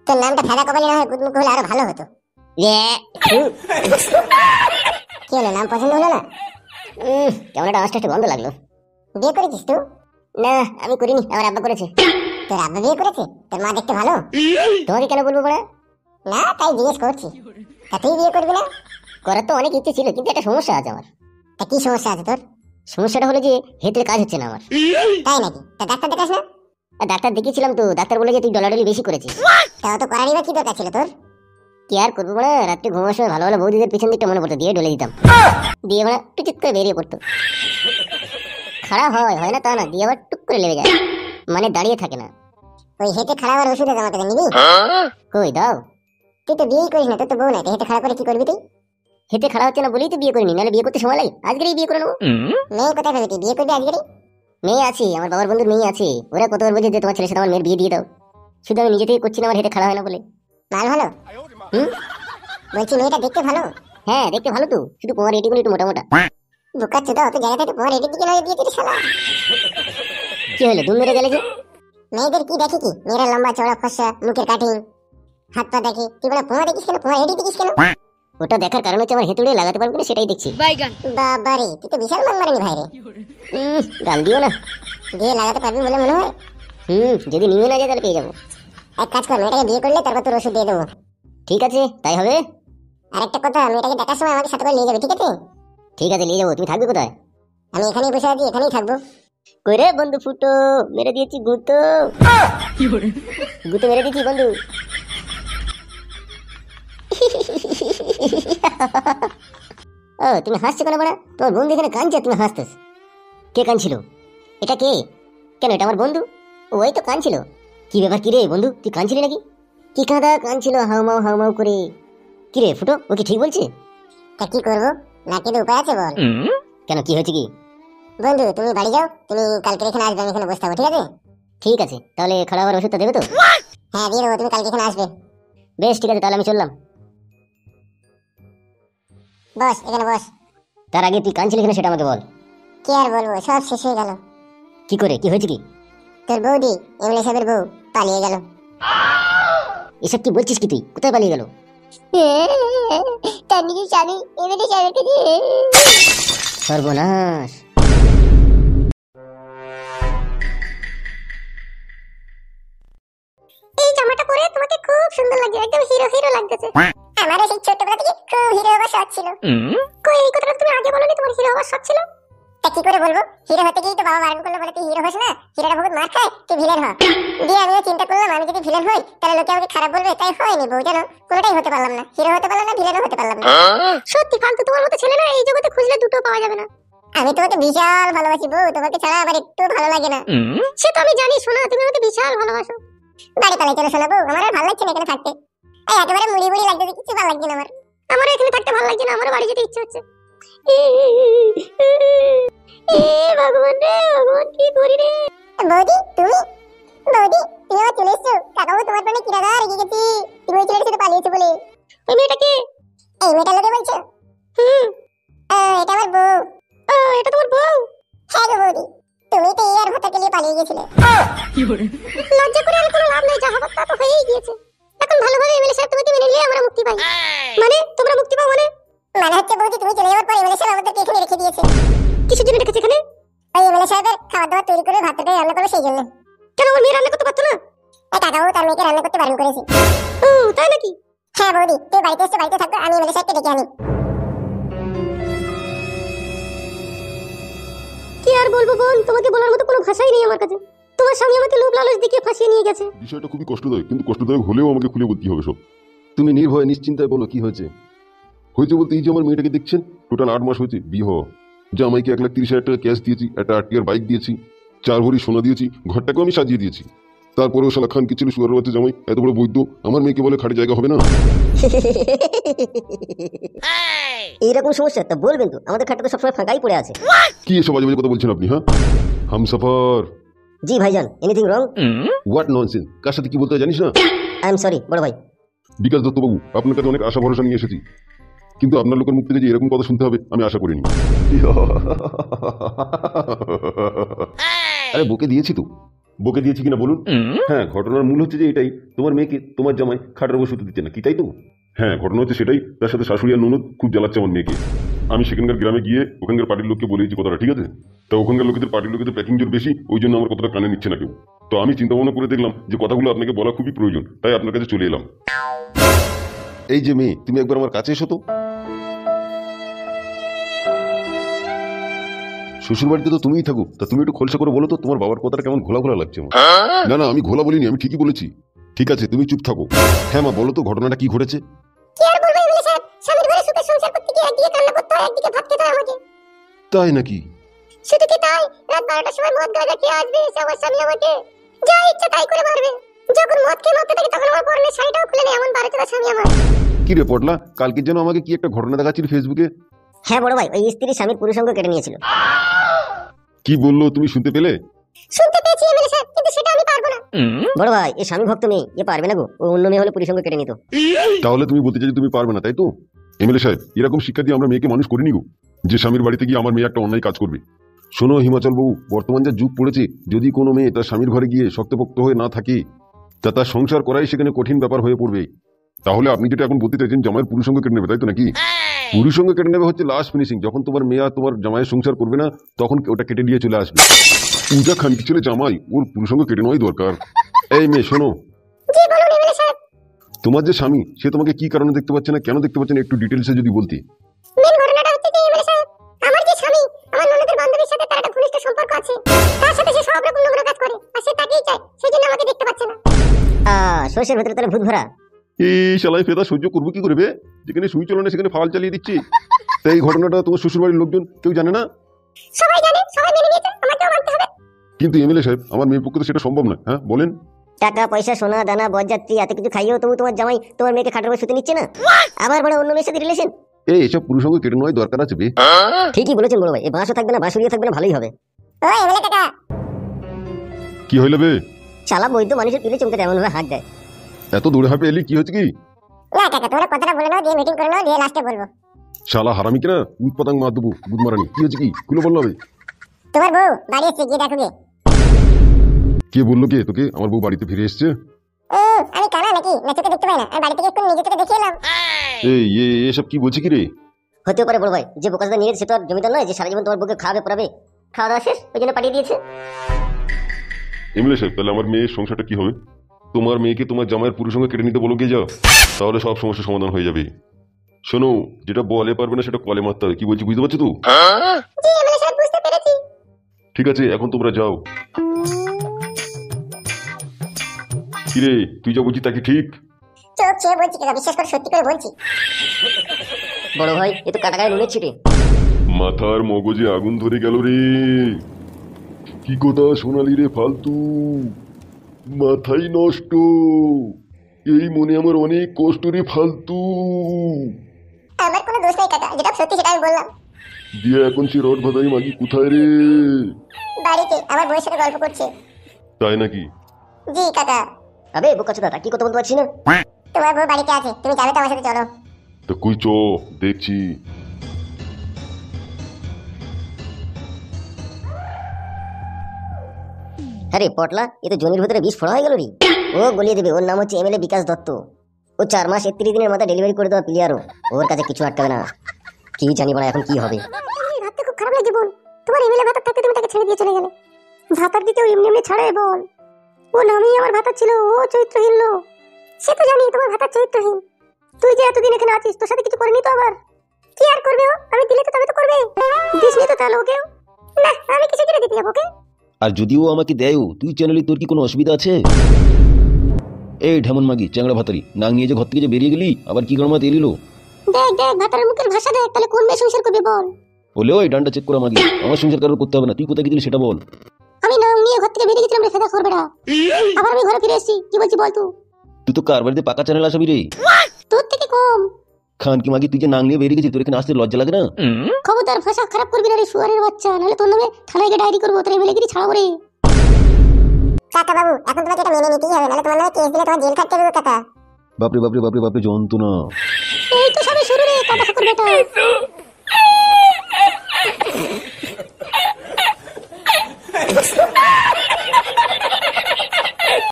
তোর নামটা ফেদা কপালি না হয় গুদমুখ হলে আরো ভালো হতো। কি হলো, নাম পছন্দ হলো না? কেমন একটা আওয়াজটা একটু বন্ধ লাগলো। বিয়ে করেছিস তুই? না আমি করিনি, আমার আব্বা করেছে। তোর আব্বা বিয়ে করেছে? তোর মা দেখতে ভালো? তোমাকে কেন বলবো বড়া? না তাই জিজ্ঞেস করছি। তা তুই বিয়ে করবি না? করার তো অনেক ইচ্ছে ছিল, কিন্তু একটা সমস্যা আছে আমার। তা কি সমস্যা আছে তোর? সমস্যাটা হলো যে হেতের কাজ হচ্ছে না আমার। তাই নাকি? তা ডাক্তার দেখাস না? ডাক্তার দেখিয়েছিলাম তো, ডাক্তার বলে যে তুই ডলাডলি বেশি করেছিস। তাও তো করারই বা কি দরকার ছিল তোর? কি আর করবো বড়া, রাত্রে ঘুমানোর সময় ভালো ভালো বৌদিদের পিছন দিকটা মনে পড়তো, দিয়ে ডলে দিতাম। দিয়ে বড়া টুচিত করে বেরিয়ে পড়তো। খারাপ হয় না তা না, দিয়ে আবার টুক করে লেগে যায়, মানে দাঁড়িয়ে থাকে না। ওই হেঁটে খারাপ আর ওষুধ আছে, আমাকে নিবি? কই দাও। তুই তো বিয়েই করিস না, তোর তো বউ নাই, হেঁটে খারাপ করে কি করবি তুই? হেতে খারাপ হচ্ছে না বলেই তো বিয়ে করিনি, নাহলে বিয়ে করতে সময় লাগে। আজকেরই বিয়ে করে নেবো। মেয়ে কোথায় পাবি তুই? বিয়ে করবি আজকেরই? মেয়ে আছে, আমার বাবার বন্ধুর মেয়ে আছে। ওরা কতবার বলছে যে তোমার ছেলের সাথে আমার মেয়ের বিয়ে দিয়ে দাও, শুধু আমি নিজে থেকে করছি না, আমার হেতে খারাপ হয় না বলে। মাল ভালো? বলছি মেয়েটা দেখতে ভালো? হ্যাঁ দেখতে ভালো তো, শুধু তোমার এটিগুলো একটু মোটা মোটা। বোকা চোদা, অত জায়গা থেকে তোমার এদিকে নয় দিয়ে দিলি শালা। কি হলো, দুম মেরে গেলে যে? মেয়েদের কি দেখি কি? মেয়েরা লম্বা চওড়া ফর্সা, মুখের কাটিং, হাত পা দেখে। তুই বলে পোয়া দেখিস কেন? পোয়া এডি দেখিস কেন? ওটা দেখার কারণ হচ্ছে আমার হেতুড়ে লাগাতে পারবো না, সেটাই দেখছি। বাবারে, তুই তো বিশাল মান মারানি ভাই রে। গাল দিও না। দিয়ে লাগাতে পারবি বলে মনে হয়? যদি নিয়ে না যায় তাহলে পেয়ে যাবো। এক কাজ কর, মেয়েটাকে বিয়ে করলে তারপর তোর ওষুধ দিয়ে দেবো। ঠিক আছে তাই হবে। আর একটা কথা, মেয়েটাকে দেখার সময় আমাকে সাথে করে নিয়ে যাবে, ঠিক আছে? ঠিক আছে নিয়ে যাবো। তুমি থাকবে কোথায়? আমি এখানেই বসে আছি, এখানেই থাকবো। কই রে বন্ধু ফুটো, মেরে দিয়েছি গুতো। গুতো মেরে দিয়েছি বন্ধু। ও তুমি হাসছো কেন বড়া? তোমার বন্ধু এখানে কাঁদছে, তুমি হাসতেছ। কে কাঁদছিল? এটা কে? কেন এটা আমার বন্ধু। ওই তো কাঁদছিল। কি ব্যাপার, কি রে বন্ধু, তুই কাঁদছিলি নাকি? কি কাঁদা কাঁদছিল হাউমাউ করে? কি রে ফুটো, ও কি ঠিক বলছে? তা কি করবো, না কিন্তু উপায় আছে বল। কেন কি হয়েছে কি? বন্ধু তুমি বাড়ি যাও, তুমি কালকে এখানে আসবে, আমি এখানে বসে থাকবো, ঠিক আছে? ঠিক আছে, তাহলে খারাপ হওয়ার ওষুধটা দেবে তো? হ্যাঁ দিয়ে দেবো, তুমি কালকে এখানে আসবে। বেশ ঠিক আছে, তাহলে আমি চললাম। বস এখানে বস। তার আগে তুই কাঁদছিলি কিনা সেটা আমাকে বল। কি আর বলবো, সব শেষ হয়ে গেল। কি করে, কি হয়েছে কি? তোর বৌদি, এমএলএ সাহেবের বউ, পালিয়ে গেল। এসব কি বলছিস কি, তুই কোথায় পালিয়ে গেল? তার নিজের স্বামী এমএলএ সাহেবের কাছে। সর্বনাশ। এই জামাটা পরে তোমাকে খুব সুন্দর লাগছে, একদম হিরো হিরো লাগতেছে। আমারও সেই ছোটবেলা থেকে খুব হিরো হওয়ার শখ ছিল। কই এই কথাটা তুমি আগে বলনি, তোমার হিরো হওয়ার শখ ছিল? তা কি করে বলবো, হিরো হতে গিয়েই তো বাবা বারণ করলো, বলে তুই হিরো হোস না, হিরোটা বহুত মার খায়, তুই ভিলেন হ। দিয়ে আমিও চিন্তা করলাম, আমি যদি ভিলেন হই তাহলে লোকে আমাকে খারাপ বলবে, তাই হয়নি বউ জানো, কোনোটাই হতে পারলাম না, হিরো হতে পারলাম না, ভিলেনও হতে পারলাম না। সত্যি ফালতু, তোমার মতো ছেলে না এই জগতে খুঁজলে দুটো পাওয়া যাবে না। আমি তোমাকে বিশাল ভালোবাসি বউ, তোমাকে ছাড়া আমার একটু ভালো লাগে না। সে তো আমি জানি শোনা, তুমি আমাকে বিশাল ভালোবাসো। বাড়ি পালাই চলো শোনাবো, আমার আর ভালো লাগছে না এখানে থাকতে। এই একেবারে মুড়ি মুড়ি লাগছে, কিছু ভালো লাগছে না আমার। আমারও এখানে থাকতে ভালো লাগছে না, আমারও বাড়ি যেতে ইচ্ছে হচ্ছে। ভগবান রে ভগবান, কি করি রে। বৌদি তুমি, বৌদি তুমি আবার চলে এসছো? কাকাবু তোমার প্রাণে কি রাগা রেগে গেছি, তুমি ওই ছেলের সাথে পালিয়েছো বলে। ওই মেয়েটাকে, এই মেয়েটার লোকে বলছো? এটা আমার বউ। এটা তোমার বউ? হ্যাঁ গো বৌদি, তুমি তো এই আর ভাতাকে নিয়ে পালিয়ে গেছিলে। লজ্জা করে আর কোনো লাভ নেই, যা হবার তা তো হয়েই গিয়েছে। এখন ভালোভাবে এমএলএ সাহেব তোমাকে মেনে নিলে আমরা মুক্তি পাই। মানে তোমরা মুক্তি পাও মানে? মানে হচ্ছে বৌদি তুমি চলে যাওয়ার পর এমএলএ সাহেব আমাদেরকে এখানে রেখে দিয়েছে। কিসের জন্য রেখেছে এখানে? ওই এমএলএ সাহেবের খাবার দাবার তৈরি করে ভাতটা রান্না করবে সেই জন্য। কেন আমার মেয়ে রান্না করতে পারতো না? এই কাকাবু তার মেয়েকে রান্না করতে বারণ করেছে। ও তাই নাকি? হ্যাঁ বৌদি, তুই বাড়িতে এসে বাড়িতে থাকো, আমি এমএলএ সাহেবকে ডেকে আনি। কি আর বলবো বোন, তোমাকে বলার মতো কোনো ভাষাই নেই আমার কাছে। তোমার স্বামী আমাকে লোভ লালচ দেখিয়ে ফাঁসিয়ে নিয়ে গেছে। বিষয়টা খুবই কষ্টদায়ক, কিন্তু কষ্টদায়ক হলেও আমাকে খুলে বলতে হবে সব। তুমি নির্ভয়ে নিশ্চিন্তায় বলো কি হয়েছে। হয়েছে বলতে এই যে আমার মেয়েটাকে দেখছেন, টোটাল 8 মাস হয়েছে বিয়ে হওয়া। জামাইকে 1,30,000 টাকা ক্যাশ দিয়েছি, একটা আরটিআর বাইক দিয়েছি, 4 ভরি সোনা দিয়েছি, ঘরটাকেও আমি সাজিয়ে দিয়েছি। তারপরেও শালা খান কি ছিল সুয়ার বাচ্চা জামাই, এত বড় বৈদ্য আমার মেয়েকে বলে খাটে জায়গা হবে না। এইরকম সমস্যা তা বলবেন তো, আমাদের খাটটা তো সবসময় ফাঁকাই পড়ে আছে। কি এসব বাজে বাজে কথা বলছেন আপনি? হ্যাঁ হামসাফার। জি ভাইজান, এনিথিং রং? হোয়াট ননসেন্স, কার সাথে কি বলতে হয় জানিস না? আই এম সরি বড় ভাই। বিকাশ দত্তবাবু, আপনার কাছে অনেক আশা ভরসা নিয়ে এসেছি, কিন্তু আপনার লোকের মুখ থেকে যে এরকম কথা শুনতে হবে আমি আশা করিনি। আরে বুকে দিয়েছি তো, বকে দিয়েছি কিনা বলুন? হ্যাঁ, ঘটনার মূল হচ্ছে যে এটাই, তোমার মেয়েকে তোমার জামাই খাটের উপর শুতে দিচ্ছে না, কি তাই তো? হ্যাঁ, ঘটনা হচ্ছে সেটাই। তার সাথে শাশুড়ি আর ননদ খুব জ্বালাচ্ছে আমার মেয়েকে। আমি সেখানকার গ্রামে গিয়ে ওখানকার পার্টির লোককে বলেছি কথাটা, ঠিক আছে? তা ওখানকার লোকেদের, পার্টির লোকেদের প্যাকিং জোর বেশি, ওই জন্য আমার কথাটা কানে নিচ্ছে না কেউ। তো আমি চিন্তা ভাবনা করে দেখলাম যে কথাগুলো আপনাকে বলা খুবই প্রয়োজন, তাই আপনার কাছে চলে এলাম। এই যে মেয়ে, তুমি একবার আমার কাছে এসো তো। শ্বশুর বাড়িতে তো তুমিই থাকো, তা তুমি একটু খোলসা করে বলো তো তোমার বাবার কথাটা কেমন ঘোলা ঘোলা লাগছে আমার। না না, আমি ঘোলা বলিনি, আমি ঠিকই বলেছি। ঠিক আছে, তুমি চুপ থাকো। হ্যাঁ মা, বলো তো ঘটনাটা কি ঘটেছে। কি আর বলবো এমএলএ সাহেব, স্বামীর ঘরে সুখে সংসার করতে গিয়ে একদিকে কান্না করতে হয়, একদিকে ভাত খেতে হয় আমাকে। তাই নাকি? শুধু কি তাই, রাত 12টার সময় মদ গাঁজা খেয়ে আসবে এসে আমার স্বামী আমাকে যা ইচ্ছা তাই করে মারবে। যখন মদ খেয়ে মারতে থাকে তখন আমার পরনের শাড়িটাও খুলে নেয়, এমন বারোচোদা স্বামী আমার। কি রে পটলা, কালকে যেন আমাকে কি একটা ঘটনা দেখাচ্ছিল ফেসবুকে। হ্যাঁ বড় ভাই, ওই স্ত্রী স্বামীর পুরুষাঙ্গ কেটে নিয়েছিল। কি বললো তুমি শুনতে পেলে? শুনতে পেয়েছি এমএলএ সাহেব, কিন্তু সেটা আমি পারবো না। বড় ভাই, এই স্বামী ভক্ত মেয়ে এ পারবে না গো, ও অন্য মেয়ে হলে পুরুষাঙ্গ কেটে নিত। তাহলে তুমি বলতে চাইছো তুমি পারবে না, তাই তো? এমএলএ সাহেব, এরকম শিক্ষা দিয়ে আমরা মেয়েকে মানুষ করিনি গো, যে স্বামীর বাড়িতে গিয়ে আমার মেয়ে একটা অন্যায় কাজ করবে। শোনো হিমাচল বাবু, বর্তমান যা যুগ পড়েছে, যদি কোনো মেয়ে তার স্বামীর ঘরে গিয়ে শক্তপোক্ত হয়ে না থাকে, তা তার সংসার করাই সেখানে কঠিন ব্যাপার হয়ে পড়বে। তাহলে আপনি যেটা এখন বলতে চাইছেন জামাইয়ের পুরুষাঙ্গ কেটে নেবে, তাই তো নাকি? পুরুষাঙ্গ কেটে নেবে হচ্ছে লাস্ট ফিনিশিং, যখন তোমার মেয়ে আর তোমার জামাইয়ের সংসার করবে না, তখন ওটা কেটে নিয়ে চলে আসবে। পূজা খানকি ছেলে জামাই, ওর পুরুষাঙ্গ কেটে নেওয়াই দরকার। এই মেয়ে শোনো, জি বলুন এমএলএ সাহেব। তোমার যে স্বামী, সে তোমাকে কি কারণে দেখতে পাচ্ছে না, কেন দেখতে পাচ্ছে না, একটু ডিটেলসে যদি বলতে। মেন ঘটনাটা হচ্ছে যে এমএলএ সাহেব, আমার যে স্বামী, আমার ননদের বান্ধবীর সাথে তার একটা ঘনিষ্ঠ সম্পর্ক আছে। তার সাথে সে সব রকম নোংরা কাজ করে, আর সে তাকেই চায়, সেই জন্য আমাকে দেখতে পাচ্ছে না। শোষের ভেতরে তাহলে ভূত ভরা। এই শালাই ফেদা সহ্য করবো কি করবে? যেখানে সুই চলে না সেখানে ফাল চালিয়ে দিচ্ছি। তাই এই ঘটনাটা তোমার শ্বশুর বাড়ির লোকজন কেউ জানে না? সবাই জানে, সবাই মেনে নিয়েছে, আমাকেও মানতে হবে। কিন্তু এমএলএ সাহেব, আমার মেয়ের পক্ষে তো সেটা সম্ভব না। হ্যাঁ বলেন। টাকা পয়সা সোনা দানা বরযাত্রী এত কিছু খাইয়েও তবু তোমার জামাই তোমার মেয়েকে খাটের উপর শুতে নিচ্ছে না, আবার বড় অন্য মেয়ের সাথে রিলেশন। এই এসব পুরুষাঙ্গ কেটে নেওয়াই দরকার আছে বে। ঠিকই বলেছেন বড় ভাই, এই বাঁশও থাকবে না বাঁশুরিও থাকবে না, ভালোই হবে। ওই এমএলএ কাকা, কি হইলে বে? শালা বৈদ্য মানুষের পিলে চমকে এমন ভাবে হাঁক দেয়। এত দূরে হাঁপে এলি, কি হচ্ছে কি? না কাকা, তোমরা কথাটা বলে নাও, দিয়ে মিটিং করে নাও, দিয়ে লাস্টে বলবো। শালা হারামি কিনা, উৎপাতাং মার দেবো, বুধ মারানি। কি হচ্ছে কি? খুলে বললো হবে। তোমার বউ বাড়ি এসছে, গিয়ে দেখো গে। কে বললো কে তোকে আমার বউ বাড়িতে ফিরে এসছে? আমি কানা নাকি, না চোখে দেখতে পাই না? আমি বাড়ি থেকে একটু নিজে থেকে দেখে এলাম। এই এসব কি বলছে কি রে? হতেও পারে বড় ভাই, যে বোকাটা নিয়ে সে তো আর জমিদার নয় যে সারা জীবন তোমার বউকে খাওয়াবে পড়াবে। খাওয়া দাওয়া শেষ, ওই জন্য পাঠিয়ে দিয়েছে। এমএলএ সাহেব, তাহলে আমার মেয়ের সংসারটা কি হবে? তোমার মেয়েকে তোমার জামাইয়ের পুরুষাঙ্গ কেটে নিতে বলো গিয়ে যাও, তাহলে সব সমস্যার সমাধান হয়ে যাবে। শোনো, যেটা বলে পারবে না সেটা কলে মারতে হবে। কি বলছি বুঝতে পারছো তো? জি এমএলএ সাহেব, বুঝতে পেরেছি। ঠিক আছে, এখন তোমরা যাও। কিরে, তুই যা বলছিস তা কি ঠিক? চোখ ছেড়ে বলছি কাকা, বিশ্বাস করে সত্যি করে বলছি। বড় ভাই, এ তো কাটা গায়ে নুনের ছিটে। মাথার মগজে আগুন ধরে গেল রে। কি কথা শোনালি রে ফালতু? মাথাই নষ্ট। এই মনে আমার অনেক কষ্ট রে ফালতু। আমার কোনো দোষ নাই কাকা, যেটা সত্যি সেটা আমি বললাম। দিয়া এখন সে রড ভাদাই মাগি কোথায় রে? বাড়িতে আমার বউয়ের সাথে গল্প করছে। তাই নাকি? জি কাকা। আবে বোকাচোদা, কি কথা বলতে পারছি না। তোমার বউ বাড়িতে আছে, তুমি যাবে তো আমার সাথে, চলো। তো কই চ, দেখছি। হ্যাঁ রে পটলা, এ তো জমির ভেতরে বিষ ফোড়া হয়ে গেল রে। ও গলিয়ে দেবে, ওর নাম হচ্ছে এমএলএ বিকাশ দত্ত। ও 4 মাস 31 দিনের মাথায় ডেলিভারি করে দেওয়া প্লেয়ারও, ওর কাছে কিছু আটকাবে না। কি জানি বড় এখন কি হবে। ভাবতে খুব খারাপ লাগছে বোন, তোমার এমএলএ ভাতার থাকতে তুমি তাকে ছেড়ে দিয়ে চলে গেলে। ভাতার দিতেও এমনি এমনি ছাড়ে বল? ও নামেই আমার ভাতার ছিল, ও চরিত্রহীন লোক। সে তো জানি তোমার ভাতার চরিত্রহীন। তুই যে এতদিন এখানে আছিস, তোর সাথে কিছু করেনি তো আবার? কি আর করবে ও? আমি দিলে তো তবে তো করবে। দিস নি তো তাহলে ওকেও না, আমি কিছু কিনে দিতে যাবো ওকে। আর যদিও আমাকে দেয়ও, তুই চ্যানেলে তোর কি কোনো অসুবিধা আছে? এই ঢেমন মাগি চ্যাংড়া ভাতারি, নাং নিয়ে যে ঘর থেকে যে বেরিয়ে গেলি, আবার কি গরমা তেলিল? দেখ দেখ ভাতারের মুখের ভাষা দেখ, তাহলে কোন মেয়ে সংসার করবে বল? বলে ওই ডান্ডা চেক করা মাগি, আমার সংসার কারোর করতে হবে না, তুই কোথায় গেছিলি সেটা বল। আমি নাং নিয়ে ঘর থেকে বেরিয়ে গেছিলাম রে ফেদা করবে না, আবার আমি ঘরে ফিরে এসেছি। কি বলছি বল তুই? তুই তো কার বাড়িতে পাকা চ্যানেল আসাবি রে? তোর থেকে কম। খান কি মাগি, তুই যে নাং নিয়ে বেরিয়ে গেছিস, তোর এখানে আসতে লজ্জা লাগে না? খবরদার ভাষা খারাপ করবি না রে শুয়ারের বাচ্চা, নাহলে তোর নামে থানায় গিয়ে ডায়েরি করবো, তোর এমএলএ গিরি ছাড়াবো রে। কাকা বাবু, এখন তোমাকে এটা মেনে নিতেই হবে, নাহলে তোমার নামে কেস দিলে তোমার জেল খাটতে হবে কাকা। বাপরে বাপরে বাপরে বাপরে, যন্ত্রণা। এই তো সবে শুরু রে কাকা ঠাকুর বেটা।